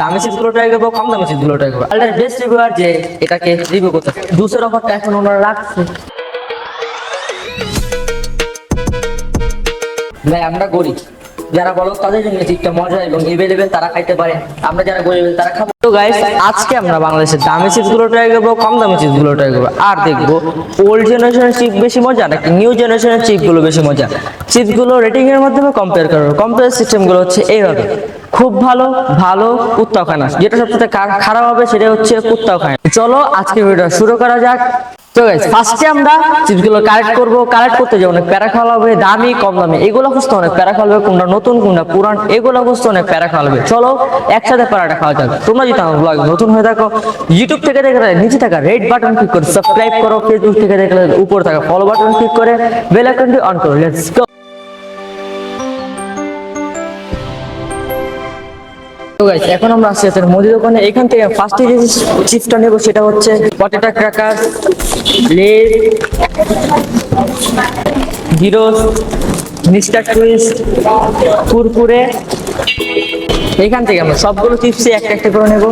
দামি চিপসগুলো ট্রাই করবো, কম দামি চিপসগুলো ট্রাই করবো। আলটার বেস্ট রিভিউয়ার যে এটাকে রিভিউ করতে জুসের অফারটা এখন ওনারা রাখছে। ভাই আমরা গরিব যারা বলো তাদের জন্য চিপসটা মজা এবং এভেলেবেল তারা খাইতে পারে, আমরা যারা গরিব তারা খাবো। তো গাইস আজকে আমরা বাংলাদেশের দামি চিপসগুলো ট্রাই করবো, কম দামি চিপসগুলো ট্রাই করবো, আর দেখবো ওল্ড জেনারেশনের চিপ বেশি মজা নাকি নিউ জেনারেশনের চিপগুলো বেশি মজা। চিপসগুলো রেটিং এর মাধ্যমে কম্পেয়ার করবো। কম্পেয়ার সিস্টেমগুলো হচ্ছে এইভাবে: খুব ভালো, ভালো, কুত্তাও খায় না। যেটা সবচেয়ে খারাপ হবে সেটা হচ্ছে কুত্তাও খায় না। চলো আজকে ভিডিওটা শুরু করা যাক। তো গাইস ফার্স্টে আমরা চিপসগুলো কালেক্ট করবো। কালেক্ট করতে যে অনেক প্যারা খাওয়া হবে, দামি কম দামি এগুলো খুঁজতে অনেক প্যারা খাওয়া হবে, কোনটা নতুন কোনটা পুরান এগুলো খুঁজতে অনেক প্যারা খাওয়া হবে। চলো একসাথে প্যারাটা খাওয়া যাক। তোমরা যদি আমার ব্লগ নতুন হয়ে থাকো, ইউটিউব থেকে দেখলে নিচে থাকা রেড বাটন ক্লিক করে সাবস্ক্রাইব করো, ফেসবুক থেকে দেখলে উপর থাকা ফলো বাটন ক্লিক করে বেল আইকনটি অন করো। Let's go. তো গাইস এখন আমরা আসছি একটা মুদি দোকানে। এখান থেকে ফার্স্টে যে চিপসটা নেব সেটা হচ্ছে পটেটো ক্র্যাকার, লেজ, জিরোস, মিস্টার টুইস্ট, কুরকুরে। এখান থেকে আমরা সবগুলো চিপসই একটা একটা করে নেব।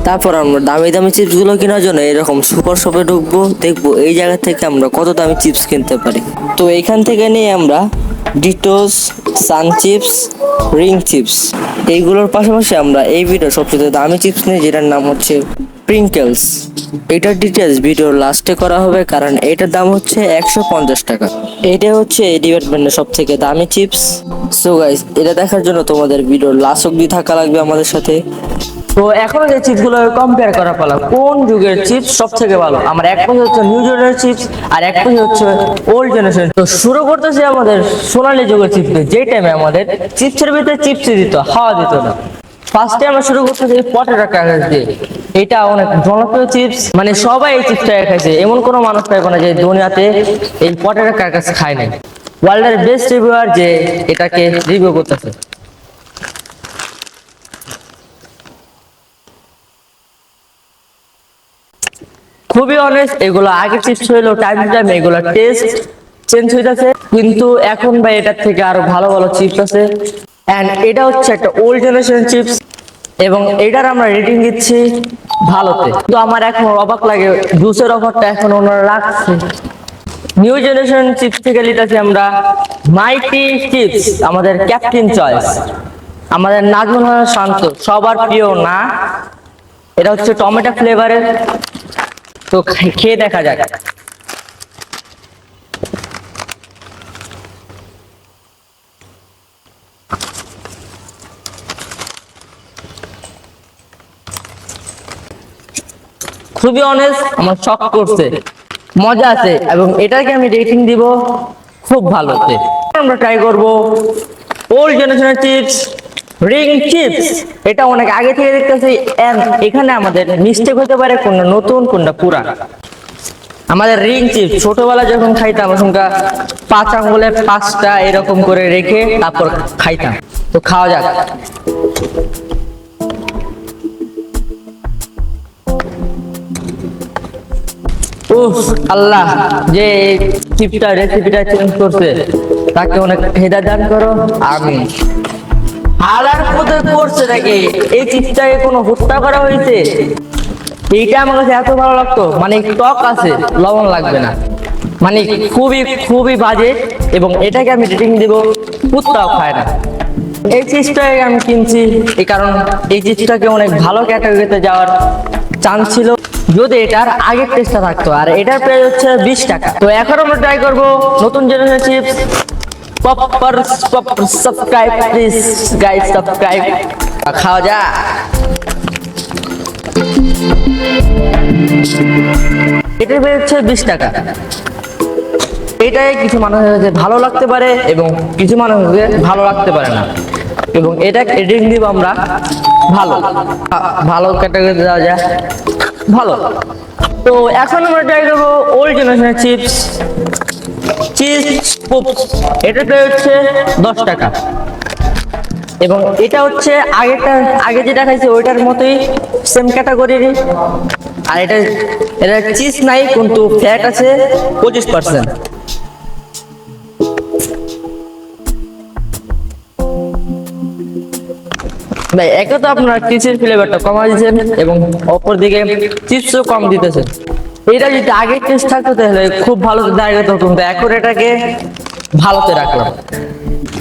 তারপর আমরা দামি দামি চিপস গুলো কেনার জন্য এরকম সুপার শপে ঢুকবো, দেখবো এই জায়গা থেকে আমরা কত দামি চিপস কিনতে পারি। তো এখান থেকে নিয়ে আমরা ডিটোস, সান চিপস, রিং চিপস এইগুলোর পাশাপাশি আমরা এই ভিডিও সবচেয়ে দামি চিপস নিই যেটার নাম হচ্ছে প্রিঙ্কেলস। এটার ডিটেলস ভিডিওর লাস্টে করা হবে কারণ এটার দাম হচ্ছে 150 টাকা। এটা হচ্ছে এই ডিপার্টমেন্টের সব থেকে দামি চিপস। সো গাইস এটা দেখার জন্য তোমাদের ভিডিওর লাস্ট অব্দি থাকা লাগবে আমাদের সাথে। তো এখন যে চিপসগুলো কম্পেয়ার করা পালা কোন যুগের চিপস সব থেকে ভালো। আমার এক পাশে হচ্ছে নিউ জেনারেশন চিপস আর এক পাশে হচ্ছে ওল্ড জেনারেশন। তো শুরু করতেছি আমাদের সোনালী যুগের চিপস, যে টাইমে আমাদের চিপসের ভিতরে চিপস দিত, হাওয়া দিত না। ফার্স্টে আমরা শুরু করতেছি পটেটো ক্র্যাকার দিয়ে। এটা অনেক জনপ্রিয় চিপস, মানে সবাই এই চিপসটা খাইছে, এমন কোনো মানুষ পাইবো না যে দুনিয়াতে এই পটেটো ক্র্যাকার খায় নাই। ওয়ার্ল্ডের বেস্ট রিভিউয়ার যে এটাকে রিভিউ করতেছে। খুবই অনেস্ট, এগুলো আগে চিপস হইলো টাইম টু টাইম এগুলো টেস্ট চেঞ্জ হইতাছে, কিন্তু এখন ভাই এটার থেকে আরো ভালো ভালো চিপস আছে। এন্ড এটা হচ্ছে একটা ওল্ড জেনারেশন চিপস এবং এটার আমরা রেটিং দিচ্ছি ভালোতে। তো আমার এখন অবাক লাগে জুসের অফারটা এখন ওনারা রাখছে। নিউ জেনারেশন চিপস থেকে লিটাছি আমরা মাইটি চিপস, আমাদের ক্যাপ্টেন চয়েস, আমাদের নাজমুল হাসান শান্ত সবার প্রিয় না। এটা হচ্ছে টমেটো ফ্লেভারের। তো খেয়ে দেখা যাক। খুবই অনেস্ট, আমার শক করছে, মজা আছে এবং এটাকে আমি রেটিং দিব খুব ভালোতে। আমরা ট্রাই করব ওল্ড জেনারেশনের চিপস, রিং চিপস। এটা অনেক আগে থেকে দেখতেছি, এখানে আমাদের মিস্টেক হতে পারে কোনটা নতুন কোনটা পুরান। আমাদের রিং চিপস ছোটবেলায় যখন খাইতাম ওখানকা 5 আঙ্গুলে 5টা এরকম করে রেখে তারপর খাইতাম। তো খাওয়া যাক। আল্লাহ যে চিপসটা রেসিপিটা চেঞ্জ করছে তাকে অনেক হেদায়েত দান করো, আমিন। হালার মধ্যে করছে নাকি এই চিপসটাকে কোনো হত্যা করা হয়েছে? এইটা আমার কাছে এত ভালো লাগতো, মানে টক আছে, লবণ লাগবে না, মানে খুবই খুবই বাজে। এবং এটাকে আমি রেটিং দিব কুত্তাও খায় না। এই চিপসটাকে আমি কিনছি এই কারণ এই চিপসটাকে অনেক ভালো ক্যাটাগরিতে যাওয়ার চান্স ছিল যদি এটার আগের টেস্টটা থাকতো। আর এটার প্রাইস হচ্ছে 20 টাকা। তো এখন আমরা ট্রাই করব নতুন generation chips poppers. Subscribe please guys, subscribe. খাওয়া যা। এটার প্রাইস হচ্ছে 20 টাকা। এটাই কিছু মানুষের ভালো লাগতে পারে এবং কিছু মানুষের ভালো লাগতে পারে না, এবং এটা রেটিং দিব আমরা ভালো। ভালো ক্যাটাগরিতে দেওয়া যায় ভালো। তো এখন আমরা ট্রাই করবো ওল্ড জেনারেশনের চিপস। চিজ পপস, এটাতে হচ্ছে 10 টাকা। এবং এটা হচ্ছে আগে যেটা খাইছে ওইটার মতোই সেম ক্যাটাগরির। আর এটা চিজ নাই কিন্তু ফ্যাট আছে 25%। ভাই একে তো আপনার চিজের ফ্লেভারটা কমা দিচ্ছেন এবং অপর দিকে চিপসও কম দিতেছেন। এটা যদি আগে টেস্ট থাকতো তাহলে খুব ভালো জায়গাতে হতো, কিন্তু এখন এটাকে ভালোতে রাখলাম।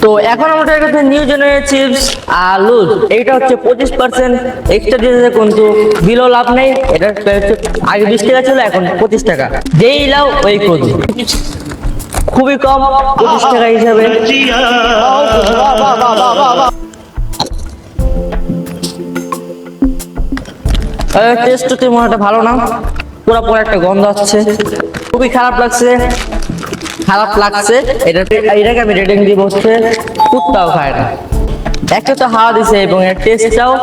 তো এখন আমরা কাছে নিউ জেনারেশন চিপস আর লুজ, এইটা হচ্ছে 25% এক্সট্রা দিতেছে, কিন্তু দিলেও লাভ নেই। এটা হচ্ছে আগে 20 টাকা ছিল, এখন 25 টাকা। যেই লাও ওই কদু, খুবই কম 25 টাকা হিসাবে। টেস্ট তো মনে হয় ভালো না, পুরো একটা গন্ধ আসছে, খুবই খারাপ লাগছে। এটাকে আমি রেটিং দিব হচ্ছে কুত্তাও খায় না। একটা তো হাওয়া দিছে এবং এর টেস্টটাও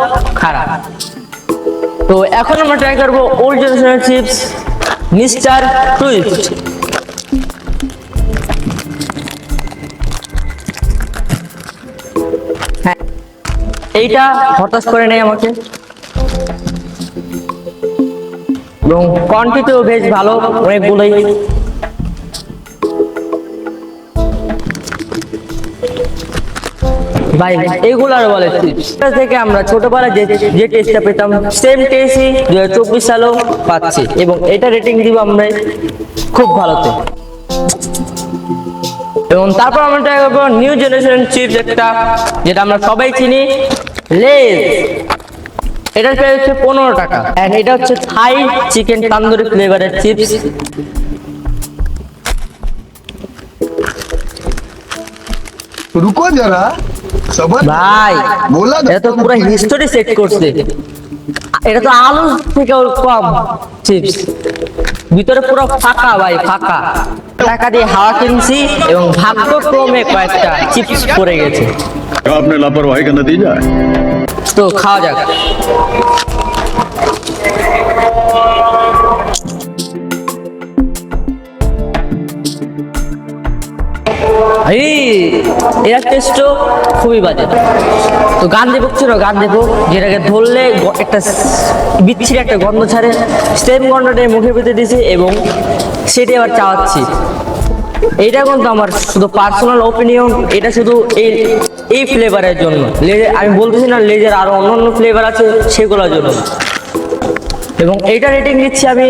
খারাপ। তো এখন আমরা ট্রাই করবো old generation chips mister twist. হ্যাঁ, এইটা হতাশ করে নেই আমাকে এবং কোয়ান্টিটিও বেশ ভালো, অনেকগুলোই। ভাই এগুলার বলে চিপস থেকে আমরা ছোটবেলায় যে টেস্টটা পেতাম সেম টেস্টই 2024 সালেও পাচ্ছি, এবং এটা রেটিং দিব আমরা খুব ভালোতে। এবং তারপর আমরা ট্রাই করবো নিউ জেনারেশন চিপস, একটা যেটা আমরা সবাই চিনি, লেজ। এটার প্রাইস হচ্ছে 15 টাকা। এন্ড এটা হচ্ছে থাই চিকেন তান্দুরি ফ্লেভারের চিপস। रुको जरा सबर ভাই बोला এটা তো পুরো হিস্টোরি সেট করছে। এটা তো আলু থেকে কম চিপস, ভিতরে পুরো ফাঁকা ভাই, ফাঁকা। টাকা দিয়ে হাওয়া কিনছি এবং ভাগ্যক্রমে কয়েকটা চিপস পড়ে গেছে। आपने लापरवाही का नतीजा है। তো খাওয়া যাক। এর টেস্টও খুবই বাজে। তো গান দেবো ছিল, গান দেবো যেটাকে ধরলে একটা বিচ্ছিরি একটা গন্ধ ছাড়ে, সেম গন্ধটাই মুখে পেতে দিয়েছি এবং সেটাই আবার চাওয়াচ্ছি। এইটা কিন্তু আমার শুধু পার্সোনাল ওপিনিয়ন, এটা শুধু এই ফ্লেভারের জন্য। আমি বলতেছি না লেজের আরো অন্যান্য ফ্লেভার আছে সেগুলোর জন্য। এবং এইটা রেটিং দিচ্ছি আমি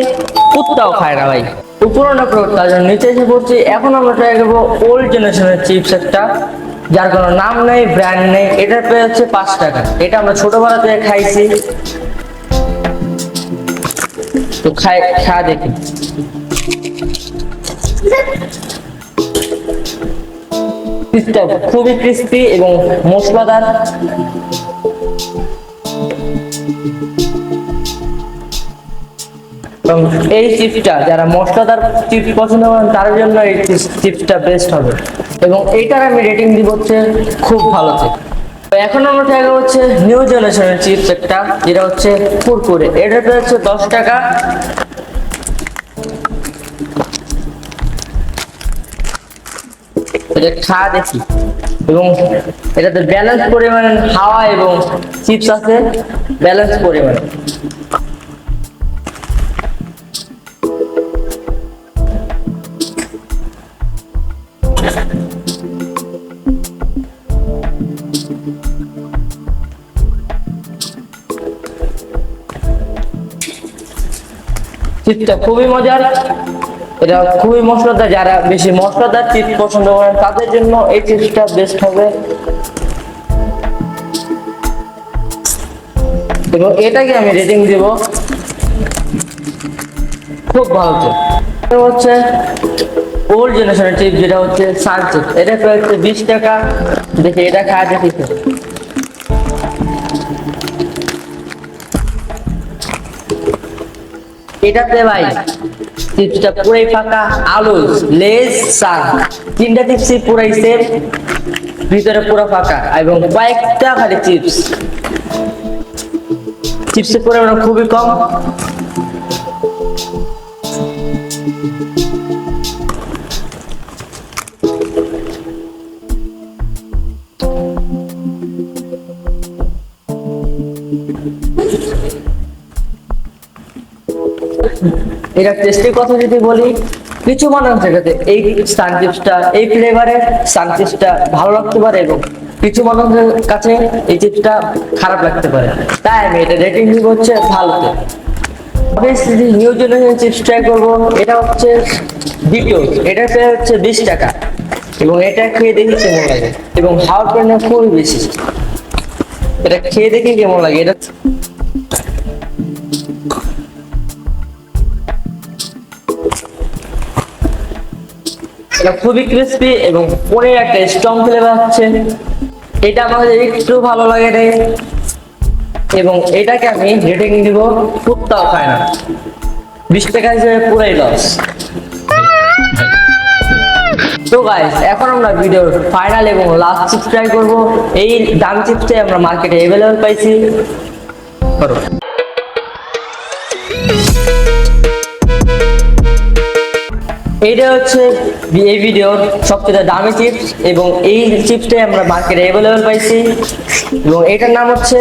কুত্তাও খায় না ভাই। পুরোনো প্রোডাক্ট তার জন্য নিচে এসে পড়ছি। এখন আমরা ট্রাই করবো ওল্ড জেনারেশনের চিপস, একটা যার কোনো নাম নেই, ব্র্যান্ড নেই। এটার প্রাইস হচ্ছে 5 টাকা। এটা আমরা ছোটবেলা থেকে খাইছি। তো খা দেখি। খুবই ক্রিস্পি এবং মশলাদার। এই চিপসটা যারা মশলাদার চিপস পছন্দ করেন তার জন্য এই চিপসটা বেস্ট হবে, এবং এইটার আমি রেটিং দিব হচ্ছে খুব ভালোতে। এখন আমরা ট্রাই করবো হচ্ছে নিউ জেনারেশনের চিপস, একটা যেটা হচ্ছে কুরকুরে। এটাতে হচ্ছে 10 টাকা। এটা খা দেখি, এবং এটাতে ব্যালেন্স পরিমাণে হাওয়া এবং চিপস আছে, ব্যালেন্স পরিমাণে। চিপসটা খুবই মজার, এটা খুবই মশলাদার। যারা বেশি মশলাদার চিপস পছন্দ করেন তাদের জন্য এই চিপসটা বেস্ট হবে। এবং এটাকে আমি রেটিং দিব খুব ভালো। হচ্ছে ওল্ড জেনারেশনের চিপস, যেটা হচ্ছে সান চিপস। এটা প্রায় হচ্ছে 20 টাকা। দেখি এটা খাওয়া দেখি। এটাতে ভাই চিপসটা পুরাই ফাঁকা, আলু, লেজ, সান, তিনটা চিপসই পুরাই সেম, ভিতরে পুরো ফাঁকা এবং কয়েকটা খালি চিপস। চিপসের পরিমাণ খুবই কম। এটা টেস্টের কথা যদি বলি, কিছু মানুষের কাছে এই সান চিপসটা, এই ফ্লেভারের সান চিপসটা ভালো লাগতে পারে এবং কিছু মানুষের কাছে এই চিপসটা খারাপ লাগতে পারে। তাই আমি এটা রেটিং দিব হচ্ছে ভালোতে। Obviously new generation chips try করবো, এটা হচ্ছে ডিটোস, এটা হচ্ছে 20 টাকা এবং এটা খেয়ে দেখি কেমন লাগে এবং হাওয়ার পরিমাণ খুবই বেশি। এটা খেয়ে দেখি কেমন লাগে। এটা খুবই ক্রিস্পি এবং পনির একটা স্ট্রং ফ্লেভার হচ্ছে। এটা আমার একটু ভালো লাগে রে এবং এটাকে আমি রেটিং দিব কুত্তাও খায় না। 20 টাকা হিসেবে পুরাই লস। তো গাইস, এখন আমরা ভিডিওর ফাইনাল এবং লাস্ট চিপস ট্রাই করব। এই দামি চিপসটাই আমরা মার্কেটে অ্যাভেলেবল পাইছি। করো। এইটা হচ্ছে এই ভিডিওর সবচেয়ে দামি চিপস এবং এই চিপসটাই আমরা মার্কেটে অ্যাভেলেবল পাইছি এবং এটার নাম হচ্ছে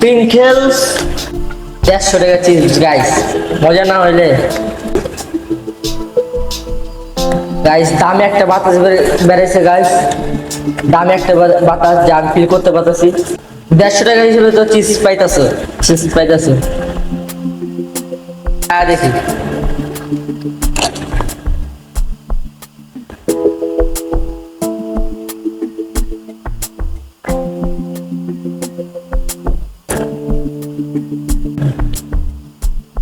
প্রিঙ্কেলস। 150 টাকা চিপস গাইস, মজা না হইলে গাইস দামে একটা বাতাস বেড়েছে গাইস, দামে একটা বাতাস যা আমি ফিল করতে পারতেছি। 150 টাকা হিসেবে তো চিপস পাইতাছে। দেখি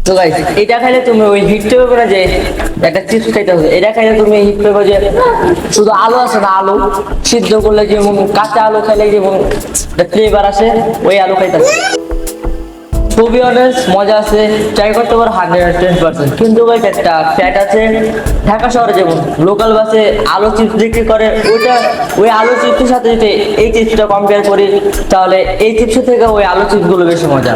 তো গাইস, এটা খাইলে তুমি ওই হিট পেপার যে একটা চিপস খাইতে হবে, এটা খাইলে তুমি হিট পেপার যে শুধু আলু আছে না, আলু সিদ্ধ করলে যেমন কাঁচা আলু খাইলে যেমন ফ্লেভার আসে, ওই আলু খাইতে হবে। টু বি অনেস্ট মজা আছে, ট্রাই করতে পারো 110%। কিন্তু ভাই একটা ফ্যাট আছে। ঢাকা শহরে যেমন লোকাল বাসে আলু চিপস বিক্রি করে, ওই আলু চিপসের সাথে যদি এই চিপসটা কম্পেয়ার করি তাহলে এই চিপসের থেকে ওই আলু চিপসগুলো বেশি মজা।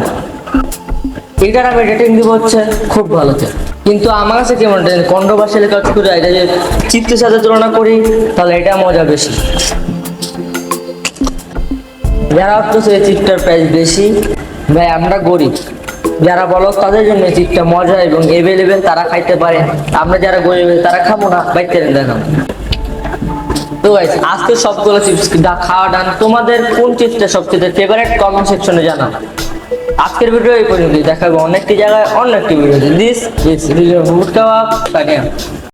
এটার আমি রেটিং দিব হচ্ছে খুব ভালোতে। কিন্তু আমার কাছে কেমন কন্ট্রোভার্সিয়াল কাজ করে এটা যে চিপসের সাথে তুলনা করি তাহলে এটা মজা বেশি। যারা ভাবতেছে এই চিপসটার প্রাইস বেশি, ভাই আমরা গরিব, যারা বলো তাদের জন্য চিপসটা মজা এবং এভেলেবেল, তারা খাইতে পারে। আমরা যারা গরিব তারা খাবো না, বাইতে দেখাবো। তো গাইস, আজকে সবগুলো চিপস খাওয়া ডান। তোমাদের কোন চিপসটা সবচেয়ে ফেভারিট কমেন্ট সেকশনে জানাও। আজকের ভিডিও এই পর্যন্ত, দেখাবো অনেকটি জায়গায় অন্য একটি ভিডিও। This video